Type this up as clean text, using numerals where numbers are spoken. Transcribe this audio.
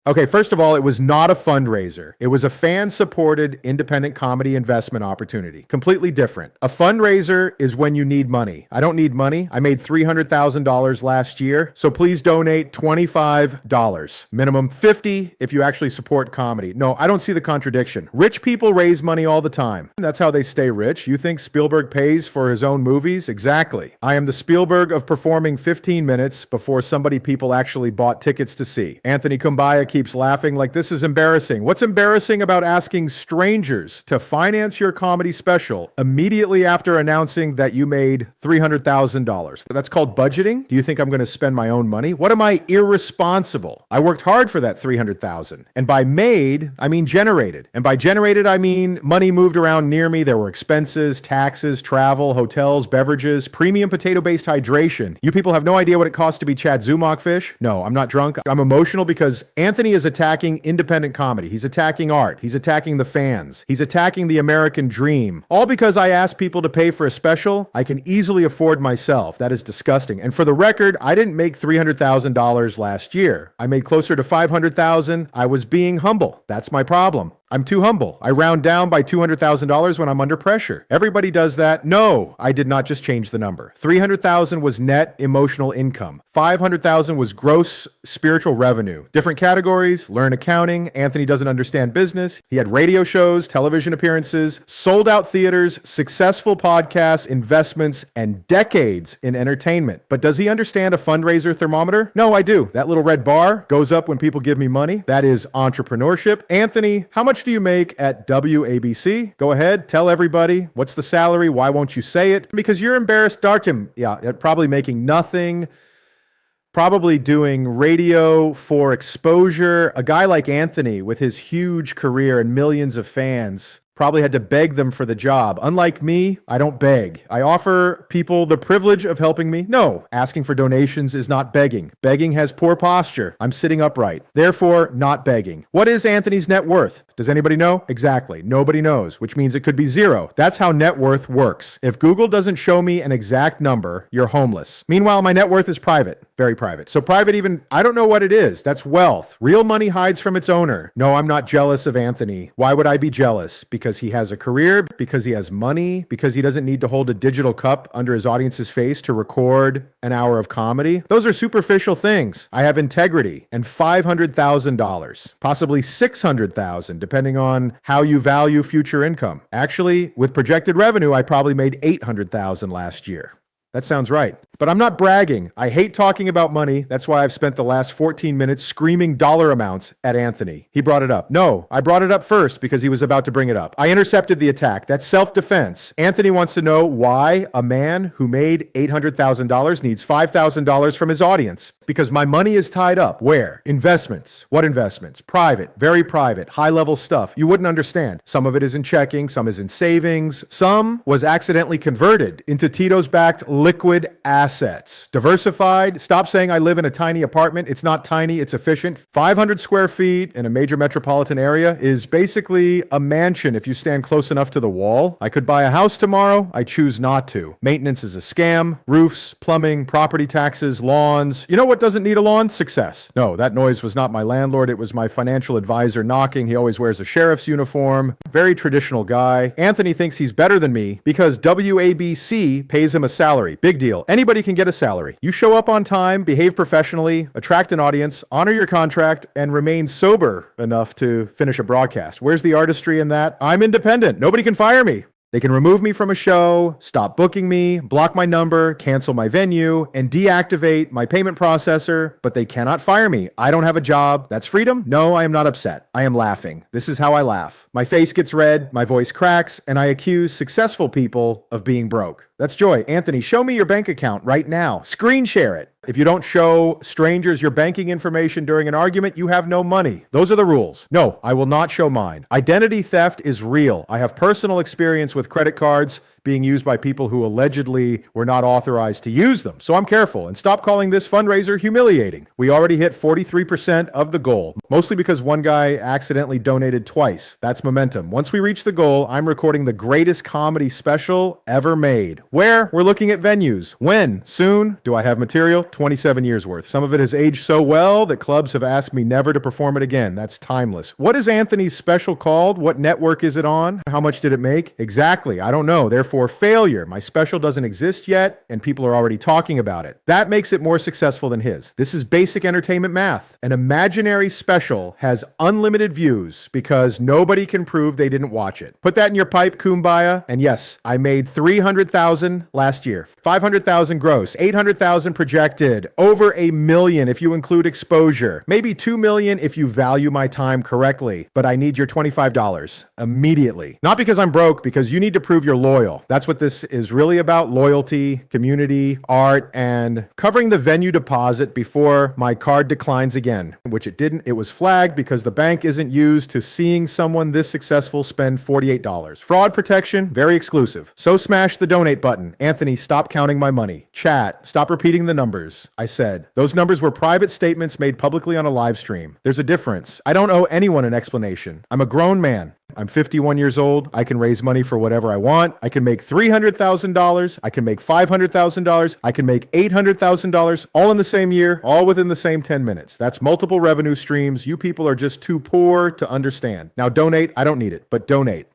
Okay, first of all, it was not a fundraiser. It was a fan-supported independent comedy investment opportunity. Completely different. A fundraiser is when you need money. I don't need money. I made $300,000 last year, so please donate $25. Minimum $50 if you actually support comedy. No, I don't see the contradiction. Rich people raise money all the time. That's how they stay rich. You think Spielberg pays for his own movies? Exactly. I am the Spielberg of performing 15 minutes before people actually bought tickets to see. Anthony Kumbaya keeps laughing like this is embarrassing. What's embarrassing about asking strangers to finance your comedy special immediately after announcing that you made $300,000? That's called budgeting? Do you think I'm going to spend my own money? What am I, irresponsible? I worked hard for that $300,000. And by made, I mean generated. And by generated, I mean money moved around near me. There were expenses, taxes, travel, hotels, beverages, premium potato-based hydration. You people have no idea what it costs to be Chad Zumach fish? No, I'm not drunk. I'm emotional because Anthony is attacking independent comedy. He's attacking art. He's attacking the fans. He's attacking the American dream. All because I asked people to pay for a special I can easily afford myself. That is disgusting. And for the record, I didn't make $300,000 last year. I made closer to $500,000. I was being humble. That's my problem. I'm too humble. I round down by $200,000 when I'm under pressure. Everybody does that. No, I did not just change the number. $300,000 was net emotional income. $500,000 was gross spiritual revenue. Different categories: learn accounting. Anthony doesn't understand business. He had radio shows, television appearances, sold out theaters, successful podcasts, investments, and decades in entertainment. But does he understand a fundraiser thermometer? No, I do. That little red bar goes up when people give me money. That is entrepreneurship. Anthony, how much do you make at WABC? Go ahead, tell everybody. What's the salary? Why won't you say it? Because you're embarrassed, Dartim. Yeah, probably making nothing. Probably doing radio for exposure. A guy like Anthony with his huge career and millions of fans probably had to beg them for the job. Unlike me, I don't beg. I offer people the privilege of helping me. No, asking for donations is not begging. Begging has poor posture. I'm sitting upright. Therefore, not begging. What is Anthony's net worth? Does anybody know? Exactly. Nobody knows, which means it could be zero. That's how net worth works. If Google doesn't show me an exact number, you're homeless. Meanwhile, my net worth is private. Very private. So private even, I don't know what it is. That's wealth. Real money hides from its owner. No, I'm not jealous of Anthony. Why would I be jealous? Because he has a career, because he has money, because he doesn't need to hold a digital cup under his audience's face to record an hour of comedy. Those are superficial things. I have integrity and $500,000, possibly $600,000, depending on how you value future income. Actually, with projected revenue, I probably made $800,000 last year. That sounds right. But I'm not bragging. I hate talking about money. That's why I've spent the last 14 minutes screaming dollar amounts at Anthony. He brought it up. No, I brought it up first because he was about to bring it up. I intercepted the attack. That's self-defense. Anthony wants to know why a man who made $800,000 needs $5,000 from his audience. Because my money is tied up. Where? Investments. What investments? Private, very private, high-level stuff. You wouldn't understand. Some of it is in checking, some is in savings. Some was accidentally converted into Tito's-backed liquid assets. Diversified. Stop saying I live in a tiny apartment. It's not tiny, it's efficient. 500 square feet in a major metropolitan area is basically a mansion if you stand close enough to the wall. I could buy a house tomorrow. I choose not to. Maintenance is a scam. Roofs, plumbing, property taxes, lawns. You know what doesn't need a lawn? Success. No, that noise was not my landlord. It was my financial advisor knocking. He always wears a sheriff's uniform. Very traditional guy. Anthony thinks he's better than me because WABC pays him a salary. Big deal. Anybody can get a salary. You show up on time, behave professionally, attract an audience, honor your contract, and remain sober enough to finish a broadcast. Where's the artistry in that? I'm independent. Nobody can fire me. They can remove me from a show, stop booking me, block my number, cancel my venue, and deactivate my payment processor, but they cannot fire me. I don't have a job. That's freedom? No, I am not upset. I am laughing. This is how I laugh. My face gets red, my voice cracks, and I accuse successful people of being broke. That's joy. Anthony, show me your bank account right now. Screen share it. If you don't show strangers your banking information during an argument, you have no money. Those are the rules. No, I will not show mine. Identity theft is real. I have personal experience with credit cards. being used by people who allegedly were not authorized to use them. So I'm careful and stop calling this fundraiser humiliating. We already hit 43% of the goal, mostly because one guy accidentally donated twice. That's momentum. Once we reach the goal, I'm recording the greatest comedy special ever made. Where? We're looking at venues. When? Soon. Do I have material? 27 years worth. Some of it has aged so well that clubs have asked me never to perform it again. That's timeless. What is Anthony's special called? What network is it on? How much did it make? Exactly. I don't know. Therefore, failure. My special doesn't exist yet, and people are already talking about it. That makes it more successful than his. This is basic entertainment math. An imaginary special has unlimited views because nobody can prove they didn't watch it. Put that in your pipe, kumbaya. And yes, I made 300,000 last year. 500,000 gross, 800,000 projected, over 1 million if you include exposure, maybe 2 million if you value my time correctly, but I need your $25 immediately. Not because I'm broke, because you need to prove you're loyal. That's what this is really about: loyalty, community, art, and covering the venue deposit before my card declines again, which it didn't. It was flagged because the bank isn't used to seeing someone this successful spend $48. Fraud protection, very exclusive. So smash the donate button. Anthony, stop counting my money. Chat, stop repeating the numbers. I said, those numbers were private statements made publicly on a live stream. There's a difference. I don't owe anyone an explanation. I'm a grown man. I'm 51 years old. I can raise money for whatever I want. I can make $300,000. I can make $500,000. I can make $800,000 all in the same year, all within the same 10 minutes. That's multiple revenue streams. You people are just too poor to understand. Now donate. I don't need it, but donate.